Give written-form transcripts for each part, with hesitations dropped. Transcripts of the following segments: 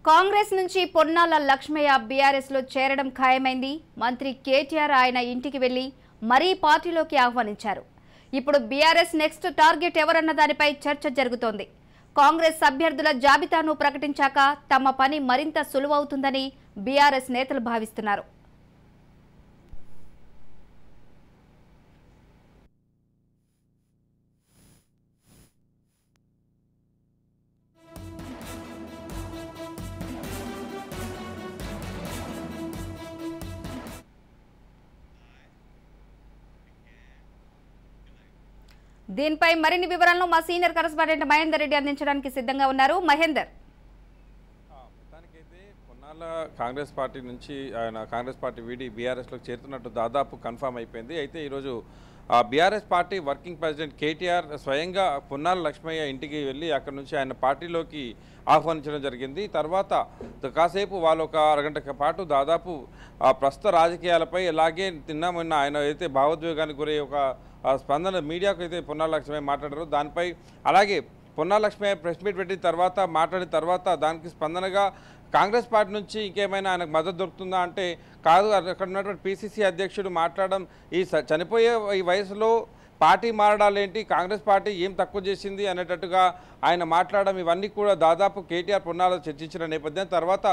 కాంగ్రెస్ నుంచి పొన్నాల లక్ష్మయ్య బీఆర్ఎస్ లో చేరడం ఖాయమైంది. మంత్రి కేటీఆర్ ఆయన ఇంటికి వెళ్లి మరీ పార్టీలోకి ఆహ్వానించారు. ఇప్పుడు బీఆర్ఎస్ నెక్స్ట్ టార్గెట్ ఎవరన్న దానిపై చర్చ జరుగుతోంది. కాంగ్రెస్ అభ్యర్థుల జాబితాను ప్రకటించాక తమ పని మరింత సులువవుతుందని బీఆర్ఎస్ నేతలు భావిస్తున్నారు. దీనిపై మరిన్ని వివరాలను మా సీనియర్ కరెస్పాండెంట్ మహేందర్ రెడ్డి అందించడానికి సిద్ధంగా ఉన్నారు. మహేందర్, మొత్తానికైతే కొన్నాళ్ళ కాంగ్రెస్ పార్టీ నుంచి ఆయన కాంగ్రెస్ పార్టీ వీడి బీఆర్ఎస్లోకి చేరుతున్నట్టు దాదాపు కన్ఫర్మ్ అయిపోయింది. అయితే ఈరోజు BRS party working president KTR స్వయంగా పొన్నాల లక్ష్మయ్య ఇంటికి వెళ్ళి అక్కడి నుంచి ఆయన పార్టీలోకి ఆహ్వానించడం జరిగింది. తర్వాత కాసేపు వాళ్ళు ఒక అరగంట పాటు దాదాపు ప్రస్తుత రాజకీయాలపై అలాగే మొన్న ఆయన అయితే భావోద్వేగానికి గురై ఒక స్పందన మీడియాకు అయితే పొన్నాల లక్ష్మయ్య మాట్లాడారు. దానిపై అలాగే పొన్నాల లక్ష్మయ్య ప్రెస్ మీట్ పెట్టిన తర్వాత మాట్లాడిన తర్వాత దానికి స్పందనగా కాంగ్రెస్ పార్టీ నుంచి ఇంకేమైనా ఆయనకు మద్దతు దొరుకుతుందా అంటే కాదు, అక్కడ ఉన్నటువంటి పీసీసీ అధ్యక్షుడు మాట్లాడడం ఈ చనిపోయే ఈ వయసులో పార్టీ మారడాలేంటి, కాంగ్రెస్ పార్టీ ఏం తక్కువ చేసింది అనేటట్టుగా ఆయన మాట్లాడడం ఇవన్నీ కూడా దాదాపు కేటీఆర్ పొన్నాల చర్చించిన నేపథ్యం. తర్వాత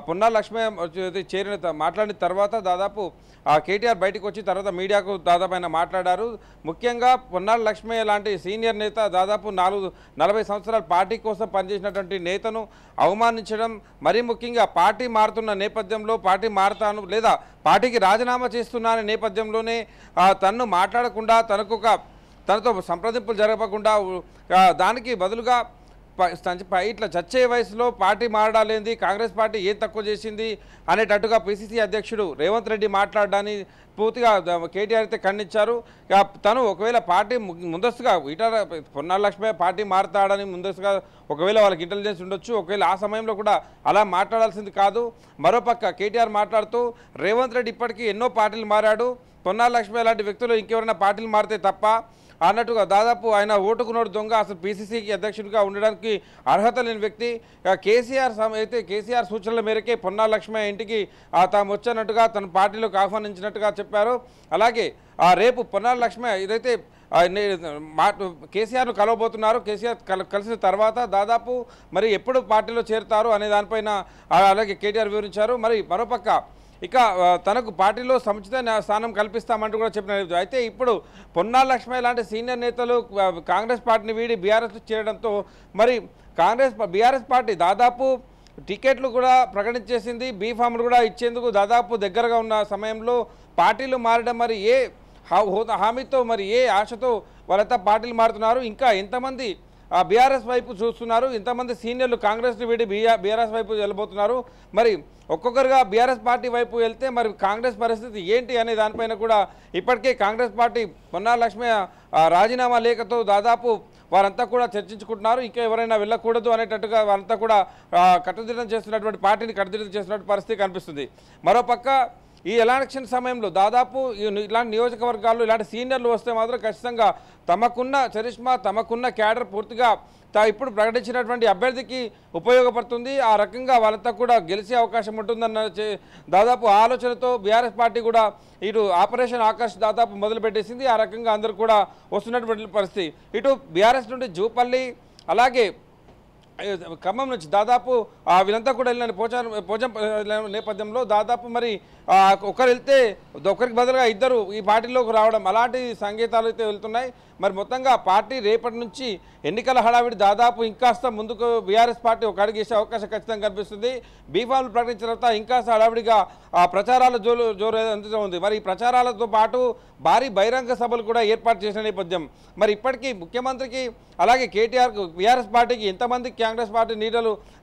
పొన్నాల లక్ష్మయ్య మాట్లాడిన తర్వాత దాదాపు కేటీఆర్ బయటకు వచ్చి తర్వాత మీడియాకు దాదాపు ఆయన మాట్లాడారు. ముఖ్యంగా పొన్నాల లక్ష్మయ్య లాంటి సీనియర్ నేత దాదాపు 40 సంవత్సరాల పార్టీ కోసం పనిచేసినటువంటి నేతను అవమానించడం, మరీ ముఖ్యంగా పార్టీ మారుతున్న నేపథ్యంలో పార్టీ మారుతాను లేదా పార్టీకి రాజీనామా చేస్తున్నా అనే నేపథ్యంలోనే తన్ను మాట్లాడకుండా తనతో సంప్రదింపులు జరపకుండా దానికి బదులుగా ఇట్లా చచ్చే వయసులో పార్టీ మారడాలేంది, కాంగ్రెస్ పార్టీ ఏం తక్కువ చేసింది అనేటట్టుగా పిసిసి అధ్యక్షుడు రేవంత్ రెడ్డి మాట్లాడడాన్ని పూర్తిగా కేటీఆర్ అయితే ఖండించారు. తను ఒకవేళ పార్టీ ముందస్తుగా పొన్నాల లక్ష్మయ్య పార్టీ మారుతాడని ముందస్తుగా ఒకవేళ వాళ్ళకి ఇంటెలిజెన్స్ ఉండొచ్చు, ఒకవేళ ఆ సమయంలో కూడా అలా మాట్లాడాల్సింది కాదు. మరోపక్క కేటీఆర్ మాట్లాడుతూ రేవంత్ రెడ్డి ఇప్పటికీ ఎన్నో పార్టీలు మారాడు, పొన్నాల లక్ష్మయ్య లాంటి వ్యక్తులు ఇంకెవరైనా పార్టీలు మారితే తప్ప అన్నట్టుగా దాదాపు ఆయన ఓటుకున్నోడు దొంగ, అసలు పీసీసీకి అధ్యక్షుడిగా ఉండడానికి అర్హత లేని వ్యక్తి. కేసీఆర్ సూచనల మేరకే పొన్నాల లక్ష్మయ్య ఇంటికి తాము వచ్చానట్టుగా తన పార్టీలోకి ఆహ్వానించినట్టుగా చెప్పారు. అలాగే రేపు పొన్నాల లక్ష్మయ్య ఇదైతే కేసీఆర్ను కలవబోతున్నారు. కేసీఆర్ కలిసిన తర్వాత దాదాపు మరి ఎప్పుడు పార్టీలో చేరుతారు అనే దానిపైన అలాగే కేటీఆర్ వివరించారు. మరి మరోపక్క ఇక తనకు పార్టీలో సముచిత స్థానం కల్పిస్తామంటూ కూడా చెప్పిన. అయితే ఇప్పుడు పొన్నాల లక్ష్మయ్య లాంటి సీనియర్ నేతలు కాంగ్రెస్ పార్టీని వీడి బీఆర్ఎస్ చేరడంతో మరి బీఆర్ఎస్ పార్టీ దాదాపు టికెట్లు కూడా ప్రకటించేసింది, బీఫామ్లు కూడా ఇచ్చేందుకు దాదాపు దగ్గరగా ఉన్న సమయంలో పార్టీలు మారడం మరి ఏ హామీతో మరి ఏ ఆశతో వాళ్ళంతా పార్టీలు మారుతున్నారు, ఇంకా ఎంతమంది బీఆర్ఎస్ వైపు చూస్తున్నారు, ఇంతమంది సీనియర్లు కాంగ్రెస్ని వీడి బీఆర్ఎస్ వైపు వెళ్ళబోతున్నారు, మరి ఒక్కొక్కరుగా బీఆర్ఎస్ పార్టీ వైపు వెళ్తే మరి కాంగ్రెస్ పరిస్థితి ఏంటి అనే దానిపైన కూడా ఇప్పటికే కాంగ్రెస్ పార్టీ పొన్నాల లక్ష్మయ్య రాజీనామా లేఖతో దాదాపు వారంతా కూడా చర్చించుకుంటున్నారు. ఇంకా ఎవరైనా వెళ్ళకూడదు అనేటట్టుగా వారంతా కూడా కట్టుదిట్టం చేస్తున్నటువంటి పార్టీని కట్టుదిట్టం చేస్తున్నటువంటి పరిస్థితి కనిపిస్తుంది. మరోపక్క ఈ ఎలక్షన్ సమయంలో దాదాపు ఇలాంటి నియోజకవర్గాల్లో ఇలాంటి సీనియర్లు వస్తే మాత్రం ఖచ్చితంగా తమకున్న చరిష్మా తమకున్న క్యాడర్ పూర్తిగా ఇప్పుడు ప్రకటించినటువంటి అభ్యర్థికి ఉపయోగపడుతుంది. ఆ రకంగా వాళ్ళంతా కూడా గెలిచే అవకాశం ఉంటుందన్న దాదాపు ఆలోచనతో బీఆర్ఎస్ పార్టీ కూడా ఇటు ఆపరేషన్ ఆకాష్ దాదాపు మొదలుపెట్టేసింది. ఆ రకంగా అందరూ కూడా వస్తున్నటువంటి పరిస్థితి. ఇటు బీఆర్ఎస్ నుండి జూపల్లి అలాగే ఖమ్మం నుంచి దాదాపు వీళ్ళంతా కూడా వెళ్ళిన పోచం నేపథ్యంలో దాదాపు మరి ఒకరు వెళ్తే ఒకరికి బదులుగా ఇద్దరు ఈ పార్టీలోకి రావడం అలాంటి సంకేతాలు అయితే వెళ్తున్నాయి. మరి మొత్తంగా పార్టీ రేపటి నుంచి ఎన్నికల హడావిడి దాదాపు ఇంకాస్త ముందుకు బీఆర్ఎస్ పార్టీ ఒక అడుగు వేసే అవకాశం ఖచ్చితంగా కనిపిస్తుంది. బీఫామ్లు ప్రకటించిన తర్వాత ఇంకాస్త హడావిడిగా ప్రచారాల జోరు అందుతూ ఉంది. మరి ఈ ప్రచారాలతో పాటు భారీ బహిరంగ సభలు కూడా ఏర్పాటు చేసిన నేపథ్యం. మరి ఇప్పటికీ ముఖ్యమంత్రికి అలాగే కేటీఆర్కు బీఆర్ఎస్ పార్టీకి ఎంతమంది కాంగ్రెస్ పార్టీ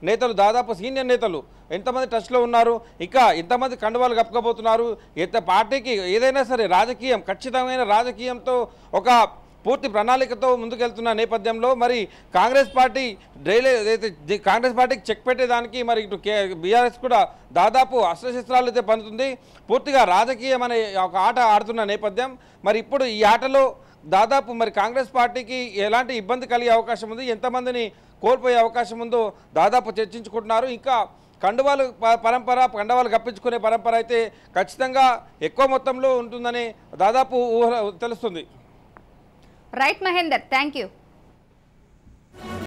నేతలు దాదాపు సీనియర్ నేతలు ఎంతమంది టచ్లో ఉన్నారు, ఇంకా ఎంతమంది కండువాలు కప్పుకోబోతున్నారు, పార్టీకి ఏదైనా సరే రాజకీయం ఖచ్చితమైన రాజకీయంతో ఒక పూర్తి ప్రణాళికతో ముందుకెళ్తున్న నేపథ్యంలో మరి కాంగ్రెస్ పార్టీకి చెక్ పెట్టేదానికి మరి ఇటు బీఆర్ఎస్ కూడా దాదాపు అస్త్రశస్త్రాలు అయితే పొందుతుంది. పూర్తిగా రాజకీయం అనే ఒక ఆట ఆడుతున్న నేపథ్యం. మరి ఇప్పుడు ఈ ఆటలో దాదాపు మరి కాంగ్రెస్ పార్టీకి ఎలాంటి ఇబ్బంది కలిగే అవకాశం ఉంది, ఎంతమందిని కోల్పోయే అవకాశం ఉందో దాదాపు చర్చించుకుంటున్నారు. ఇంకా కండువాలు కండవాలు కప్పించుకునే పరంపర అయితే ఖచ్చితంగా ఎక్కువ మొత్తంలో ఉంటుందని దాదాపు తెలుస్తుంది. Right Mahender, thank you.